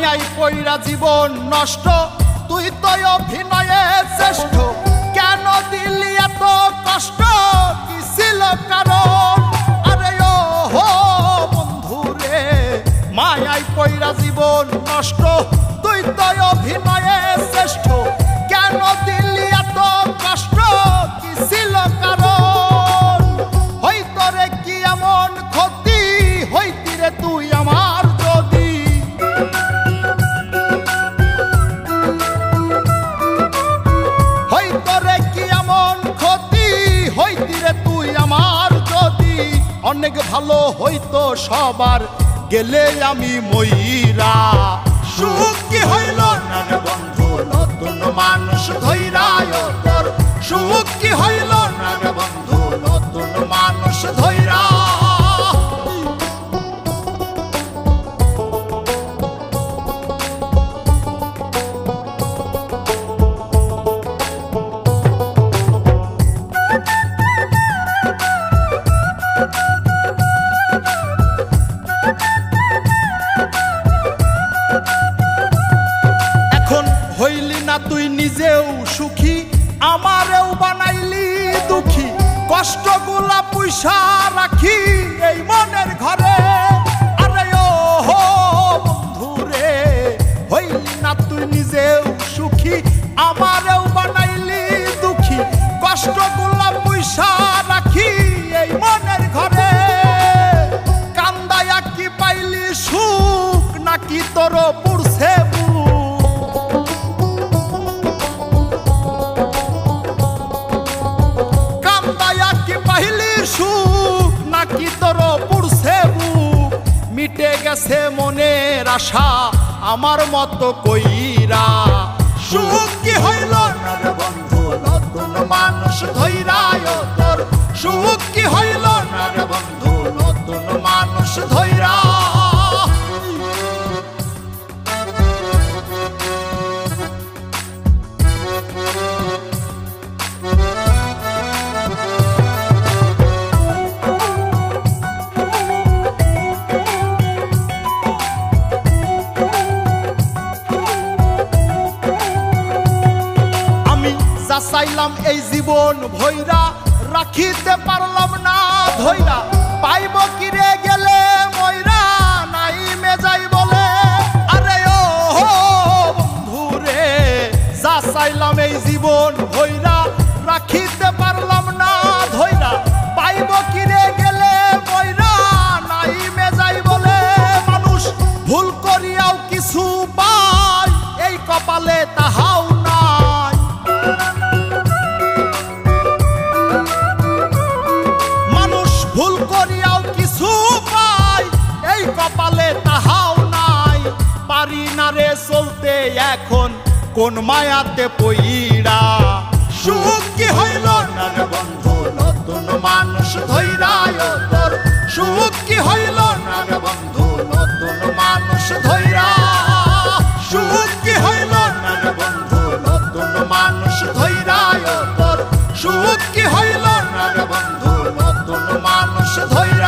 মায়াই পইরা জীবন নষ্ট, তুই তো অভিনয়ে শ্রেষ্ঠ। কেন দিলি এত কষ্ট, কি ছিল কারণ? আরে ও হো বন্ধু রে, মায়াই পইরা জীবন নষ্ট, তুই তো অভিনয়ে শ্রেষ্ঠ। কেন দিলি এত কষ্ট, কি ছিল কারণ? হইতো রে কি এমন ক্ষতি, হইতি রে তুই আমার যদি। হইতো রে কি এমন ক্ষতি, হইতি রে তুই আমার যদি। অনেক ভালো হইতো সবার, গেলে আমি মইরা। সুখ কি হইল না রে বন্ধু, নতুন মানুষ ধইরায় তোর। সুখ কি হইল না রে বন্ধু, নতুন মানুষ ধইরা। হইলি না তুই নিজেও সুখী, আমারেও বানাইলি দুঃখী। কষ্টগুলা পয়সা রাখি এই মনের ঘরে। আরে ও হো বন্ধু রে, হইলি না তুই নিজেও সুখী, আমারেও বানাইলি দুঃখী। কষ্টগুলা পয়সা রাখি এই মনের ঘরে। কান্দায়া কি পাইলি সুখ, নাকি তোর পুরছে সুখ, নাকি তোর পুরছে বুক? মিটে গেছে মনের আশা আমার মতো কইরা। সুখ কি হইল না রে বন্ধু, নতুন মানুষ ধইরায় তোর। সুখ কি হইল না রে বন্ধু, নতুন মানুষ ধইরা। চাইলাম এই জীবন ভৈরা, রাখিতে পারলাম না ধৈরা। পাইব কিরে গেলে ময়রা, নাই মে যাই বলে। আরে ও বন্ধু রে, যা চাইলাম এই জীবন ভৈরা, রাখিতে পারলাম না ধৈরা। পাইব কিরে গেলে ময়রা, নাই মে যাই বলে। মানুষ ভুল করিয়াও কিছু পায়, এই কপালে তাহাও নাই। ভুল করিয়াও কিছু পাই, এই কপালে তাহাও নাই। পারি না রে চলতে এখন কোন মায়াতে পইরা। সুখ কি হইল না রে বন্ধু, নতুন মানুষ ধইরায় তোর। সুখ কি হইল না রে বন্ধু, নতুন মানুষ ধইরা। সুখ কি হইল না রে বন্ধু, নতুন মানুষ ধইরায় তোর। সুখ কি হইল না রে বন্ধু, নতুন মানুষ ধইরা।